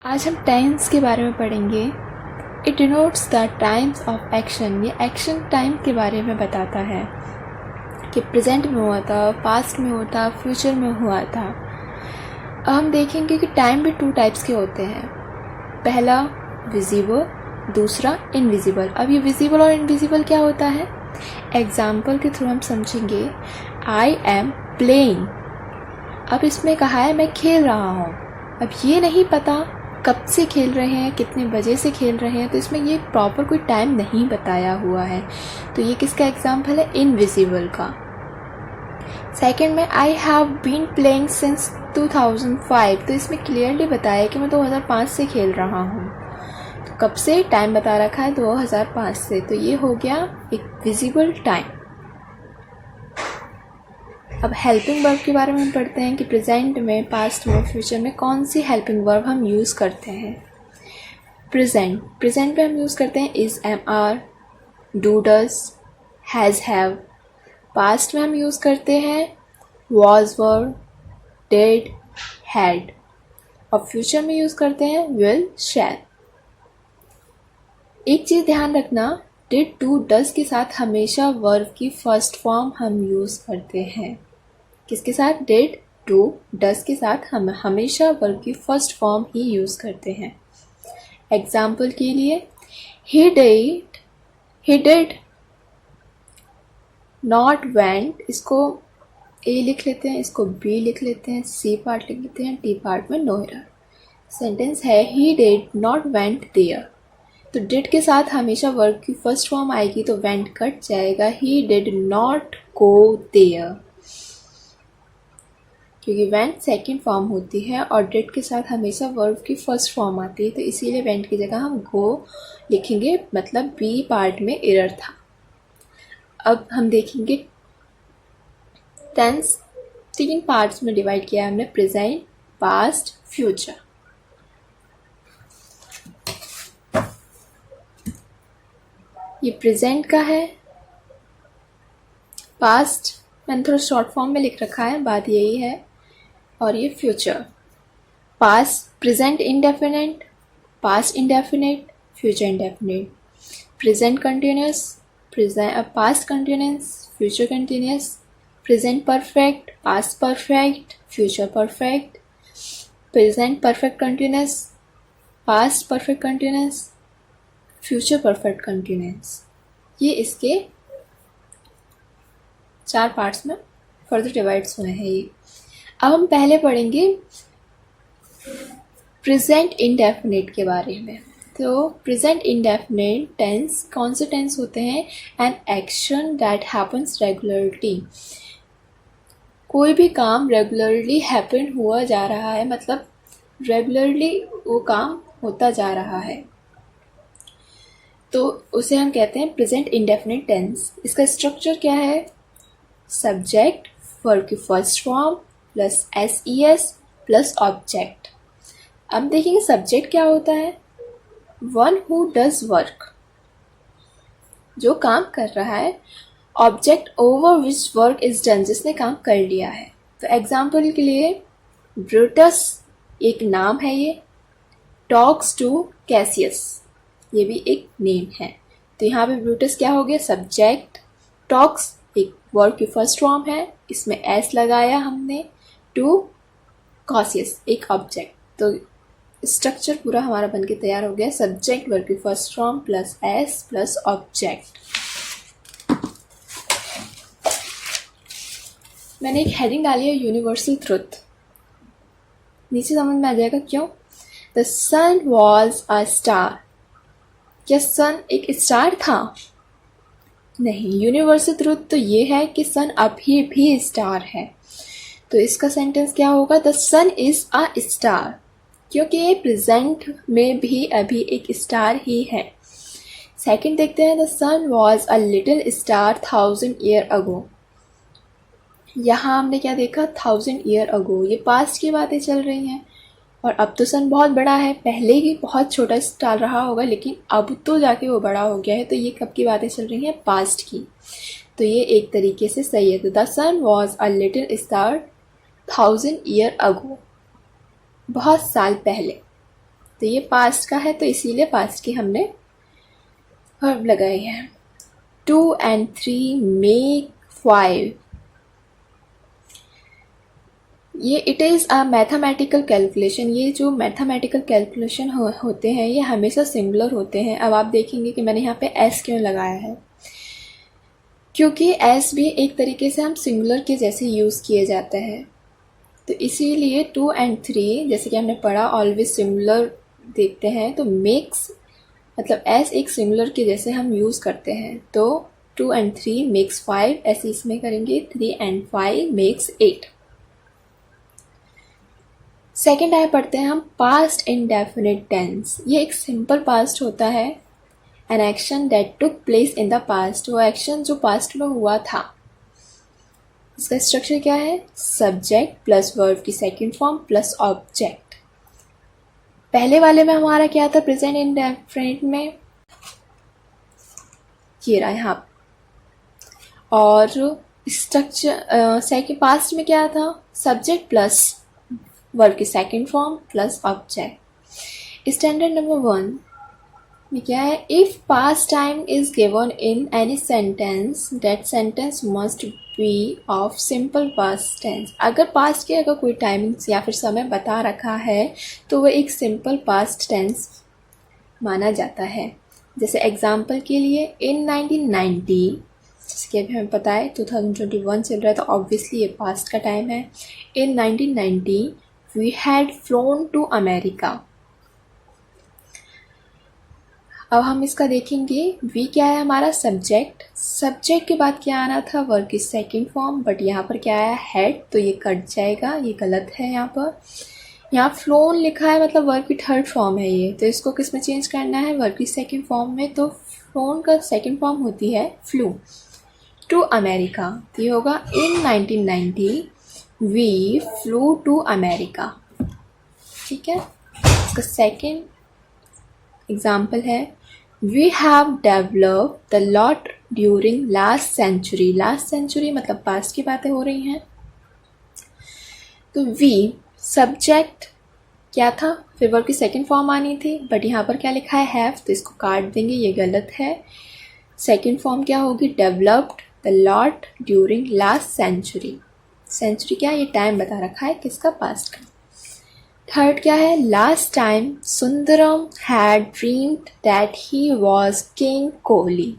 आज हम टेंस के बारे में पढ़ेंगे। It denotes the times of action. ये एक्शन टाइम के बारे में बताता है कि प्रेजेंट में हुआ था, पास्ट में हुआ था, फ्यूचर में हुआ था। अब हम देखेंगे कि टाइम भी 2 टाइप्स के होते हैं। पहला विजिबल, दूसरा इनविजिबल। अब ये विजिबल और इनविजिबल क्या होता है, एग्जाम्पल के थ्रू हम समझेंगे। I am playing. अब इसमें कहा है मैं खेल रहा हूँ। अब ये नहीं पता कब से खेल रहे हैं, कितने बजे से खेल रहे हैं, तो इसमें ये प्रॉपर कोई टाइम नहीं बताया हुआ है। तो ये किसका एग्जाम्पल है, इनविजिबल का। सेकंड में I have been playing since 2005। तो इसमें क्लियरली बताया कि मैं 2005 से खेल रहा हूँ। तो कब से टाइम बता रखा है, 2005 से। तो ये हो गया एक विजिबल टाइम। अब हेल्पिंग वर्ब के बारे में हम पढ़ते हैं कि प्रेजेंट में, पास्ट में, फ्यूचर में कौन सी हेल्पिंग वर्ब हम यूज़ करते हैं। प्रेजेंट में हम यूज़ करते हैं is, am, are, do, does, has, have. Past में हम यूज़ करते हैं वॉज, वर, डिड, हैड। और फ्यूचर में यूज़ करते हैं विल, शैल। एक चीज़ ध्यान रखना, डिड, डू, डज के साथ हमेशा वर्ब की फर्स्ट फॉर्म हम यूज़ करते हैं। किसके साथ, डिड, डू, डज के साथ हम हमेशा वर्ब की फर्स्ट फॉर्म ही यूज़ करते हैं। एग्जाम्पल के लिए, ही डिड नॉट वेंट। इसको ए लिख लेते हैं, इसको बी लिख लेते हैं, सी पार्ट लिख लेते हैं, टी पार्ट में नो एरर। सेंटेंस है he did not went there. तो डिड के साथ हमेशा वर्ब की फर्स्ट फॉर्म आएगी तो वेंट कट जाएगा, he did not go there, क्योंकि वेंट सेकंड फॉर्म होती है और डिड के साथ हमेशा वर्ब की फर्स्ट फॉर्म आती है। तो इसीलिए वेंट की जगह हम गो लिखेंगे, मतलब बी पार्ट में एरर था। अब हम देखेंगे टेंस 3 पार्ट्स में डिवाइड किया है हमने, प्रेजेंट, पास्ट, फ्यूचर। ये प्रेजेंट का है, पास्ट मैंने थोड़ा शॉर्ट फॉर्म में लिख रखा है, बात यही है। और ये future. Past, present indefinite, past indefinite, future indefinite. Present continuous, past continuous, future continuous. Present perfect, past perfect, future perfect. Present perfect continuous, past perfect continuous, future perfect continuous. ये इसके 4 पार्ट्स में फर्दर डिवाइड्स हुए हैं ये। अब हम पहले पढ़ेंगे प्रेजेंट इंडेफिनिट के बारे में। तो प्रेजेंट इंडेफिनिट टेंस कौन से टेंस होते हैं, an action that happens regularly. कोई भी काम रेगुलरली हैपन हुआ जा रहा है, मतलब रेगुलरली वो काम होता जा रहा है, तो उसे हम कहते हैं प्रेजेंट इंडेफिनिट टेंस। इसका स्ट्रक्चर क्या है, सब्जेक्ट, वर्ब की first form plus SES plus object. अब देखेंगे सब्जेक्ट क्या होता है, वन हु डज वर्क, जो काम कर रहा है। Object, over which work is done, जिसने काम कर लिया है। तो एग्जाम्पल के लिए ब्रूटस एक नाम है, ये टॉक्स टू कैसियस, ये भी एक नेम है। तो यहाँ पे ब्रूटस क्या हो गया, सब्जेक्ट। टॉक्स एक वर्ब की फर्स्ट फॉर्म है, इसमें एस लगाया हमने, टू कॉसियस एक ऑब्जेक्ट। तो स्ट्रक्चर पूरा हमारा बनके तैयार हो गया, सब्जेक्ट, वर्ब की first form plus S plus object. मैंने एक हेडिंग डाली है, यूनिवर्सल ट्रुथ। नीचे समझ में आ जाएगा क्यों। The sun was a star. क्या सन एक स्टार था? नहीं। यूनिवर्सल ट्रुथ तो ये है कि सन अभी भी स्टार है। तो इसका सेंटेंस क्या होगा, the sun is a star, क्योंकि ये प्रेजेंट में भी अभी एक स्टार ही है। सेकंड देखते हैं, the sun was a little star 1000 year ago. यहाँ हमने क्या देखा, 1000 ईयर अगो, ये पास्ट की बातें चल रही हैं। और अब तो सन बहुत बड़ा है, पहले ही बहुत छोटा स्टार रहा होगा, लेकिन अब तो जाके वो बड़ा हो गया है। तो ये कब की बातें चल रही हैं, पास्ट की। तो ये एक तरीके से सही है। तो the sun was a little star 1000 year ago, बहुत साल पहले। तो ये पास्ट का है, तो इसीलिए पास्ट की हमने वर्ब लगाई है। 2 and 3 make 5। ये it is a mathematical calculation. ये जो मैथमेटिकल कैलकुलेशन होते हैं ये हमेशा सिंगुलर होते हैं। अब आप देखेंगे कि मैंने यहाँ पे एस क्यों लगाया है, क्योंकि एस भी एक तरीके से हम सिंगुलर के जैसे यूज़ किए जाते हैं। तो इसीलिए 2 and 3 जैसे कि हमने पढ़ा ऑलवेज सिंगुलर देखते हैं, तो मेक्स मतलब एस एक सिंगुलर के जैसे हम यूज़ करते हैं। तो 2 and 3 मेक्स 5, ऐसे इसमें करेंगे 3 and 5 मेक्स 8। सेकेंड आया पढ़ते हैं हम पास्ट इंडेफिनिट टेंस। ये एक सिंपल पास्ट होता है। An action that took place in the past, वो एक्शन जो पास्ट में हुआ था। इसका स्ट्रक्चर क्या है, सब्जेक्ट प्लस वर्ब की सेकेंड फॉर्म प्लस ऑब्जेक्ट। पहले वाले में हमारा क्या था, प्रेजेंट इंडेफिनिट में ये रहा यहाँ, और स्ट्रक्चर सेकेंड पास्ट में क्या था, सब्जेक्ट प्लस वर्ब की second form plus object. Standard number 1 में क्या है, if past time is given in any sentence that sentence must be of simple past tense. अगर पास्ट के अगर कोई टाइमिंग्स या फिर समय बता रखा है तो वह एक सिंपल पास्ट टेंस माना जाता है। जैसे एग्जाम्पल के लिए इन 1990, जैसे कि अभी हमें पता है 2021 चल रहा है, तो ऑब्वियसली ये पास्ट का टाइम है। In 1990 we had flown to America. अब हम इसका देखेंगे, वी क्या है हमारा, सब्जेक्ट। सब्जेक्ट के बाद क्या आना था, वर्ब की सेकेंड फॉर्म, बट यहाँ पर क्या आया, हैड, तो ये कट जाएगा, ये गलत है। यहाँ पर यहाँ फ्लोन लिखा है, मतलब वर्ब की थर्ड फॉर्म है ये, तो इसको किस में चेंज करना है, वर्ब की सेकेंड फॉर्म में। तो फ्लोन का सेकेंड फॉर्म होती है फ्लू टू अमेरिका, तो ये होगा in 1990 we flew to America. ठीक है, इसका सेकेंड एग्जाम्पल है, we have developed the lot during last century. Last century मतलब पास्ट की बातें हो रही हैं। तो वी सब्जेक्ट क्या था, फिर वर्ब की सेकेंड फॉर्म आनी थी, बट यहाँ पर क्या लिखा है, हैव, तो इसको काट देंगे, ये गलत है। सेकेंड फॉर्म क्या होगी, developed the lot during last century. Century क्या है, ये टाइम बता रखा है किसका, पास्ट का। थर्ड क्या है, last time Sundaram had dreamed that he was king Kohli.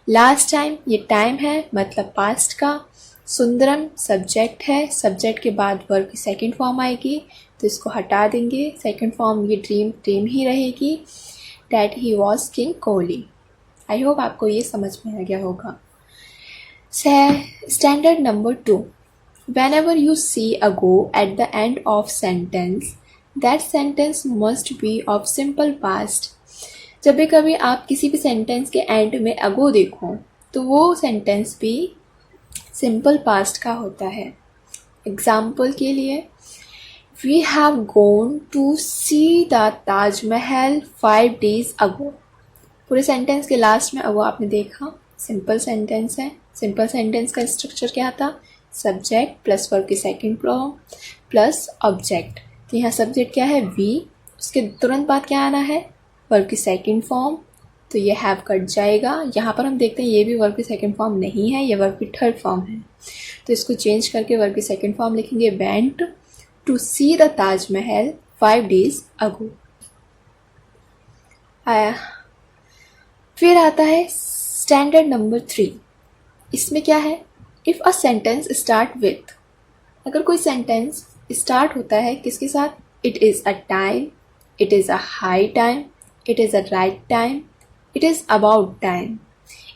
Last time ये टाइम है मतलब पास्ट का, सुंदरम सब्जेक्ट है, सब्जेक्ट के बाद वर्ब की सेकेंड फॉर्म आएगी, तो इसको हटा देंगे, सेकेंड फॉर्म ये ड्रीम ही रहेगी, that he was king Kohli. I hope आपको ये समझ में आ गया होगा। Standard number 2, whenever you see a go at the end of sentence, that sentence must be of simple past। जब भी कभी आप किसी भी सेंटेंस के एंड में अगो देखो तो वो सेंटेंस भी सिंपल पास्ट का होता है। एग्जाम्पल के लिए, we have gone to see the Taj Mahal 5 days ago। पूरे सेंटेंस के लास्ट में अगो आपने देखा, सिंपल सेंटेंस है। सिंपल सेंटेंस का स्ट्रक्चर क्या था, सब्जेक्ट प्लस वर्ब की सेकेंड फॉर्म प्लस ऑब्जेक्ट। तो यहाँ सब्जेक्ट क्या है, वी, उसके तुरंत बाद क्या आना है, वर्ब की सेकेंड फॉर्म, तो ये हैव कट जाएगा। यहाँ पर हम देखते हैं ये भी वर्ब की सेकेंड फॉर्म नहीं है, ये वर्ब की थर्ड फॉर्म है, तो इसको चेंज करके वर्ब की सेकेंड फॉर्म लिखेंगे, went to see the Taj Mahal 5 days ago। आया, फिर आता है स्टैंडर्ड नंबर 3। इसमें क्या है, if a sentence start with, अगर कोई सेंटेंस स्टार्ट होता है किसके साथ, it is a time, it is a high time, it is a right time, it is about time,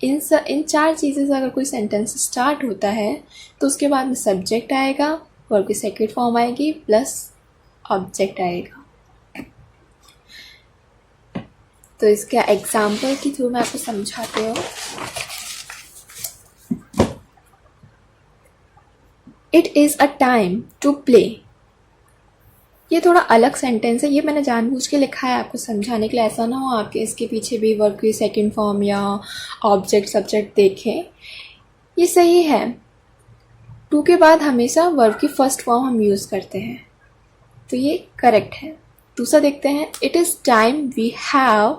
इन 4 चीज़ें से अगर कोई सेंटेंस स्टार्ट होता है तो उसके बाद में सब्जेक्ट आएगा, वर्ब की सेकेंड फॉर्म आएगी प्लस ऑब्जेक्ट आएगा। तो इसका एग्जाम्पल के थ्रू मैं आपको समझाती हूँ। It is a time to play. ये थोड़ा अलग सेंटेंस है, ये मैंने जानबूझ के लिखा है आपको समझाने के लिए, ऐसा ना हो आपके इसके पीछे भी वर्ब की सेकेंड फॉर्म या ऑब्जेक्ट सब्जेक्ट देखें। ये सही है, टू के बाद हमेशा वर्ब की फर्स्ट फॉर्म हम यूज़ करते हैं, तो ये करेक्ट है। दूसरा देखते हैं, it is time we have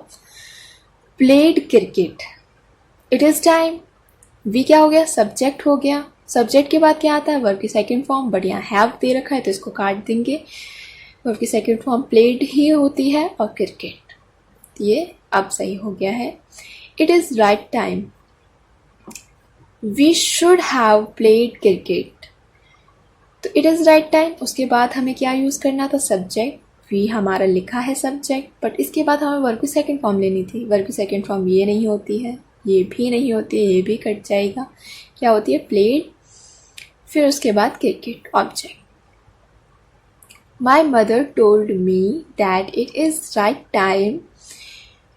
played cricket. It is time, we क्या हो गया, सब्जेक्ट हो गया। सब्जेक्ट के बाद क्या आता है, वर्ब की सेकंड फॉर्म, बट यहाँ हैव दे रखा है तो इसको काट देंगे। वर्ब की सेकंड फॉर्म प्लेड ही होती है और क्रिकेट, ये अब सही हो गया है। It is right time, we should have played cricket. तो इट इज़ राइट टाइम, उसके बाद हमें क्या यूज़ करना था, सब्जेक्ट। वी हमारा लिखा है सब्जेक्ट, बट इसके बाद हमें वर्ब की सेकंड फॉर्म लेनी थी। वर्ब की सेकंड फॉर्म ये नहीं होती है, ये भी नहीं होती है, ये भी कट जाएगा। क्या होती है, प्लेड, फिर उसके बाद cricket object. My mother told me that it is right time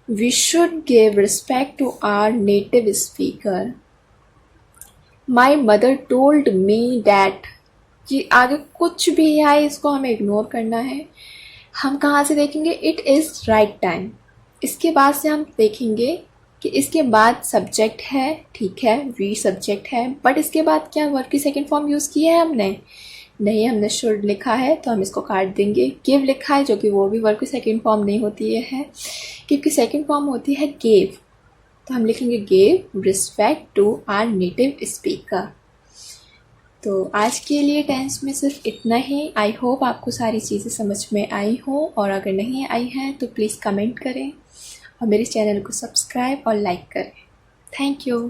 we should give respect to our native speaker. My mother told me that, कि आगे कुछ भी आए इसको हमें इग्नोर करना है। हम कहाँ से देखेंगे, इट इज़ राइट टाइम, इसके बाद से हम देखेंगे कि इसके बाद सब्जेक्ट है, ठीक है, वी सब्जेक्ट है, बट इसके बाद क्या वर्ब की सेकंड फॉर्म यूज़ की है हमने, नहीं, हमने शुड लिखा है तो हम इसको काट देंगे। गिव लिखा है जो कि वो भी वर्ब की सेकंड फॉर्म नहीं होती है, गिव की सेकंड फॉर्म होती है गेव, तो हम लिखेंगे gave respect to our native speaker. तो आज के लिए टेंस में सिर्फ इतना ही। आई होप आपको सारी चीज़ें समझ में आई हो, और अगर नहीं आई हैं तो प्लीज़ कमेंट करें और मेरे चैनल को सब्सक्राइब और लाइक करें। Thank you.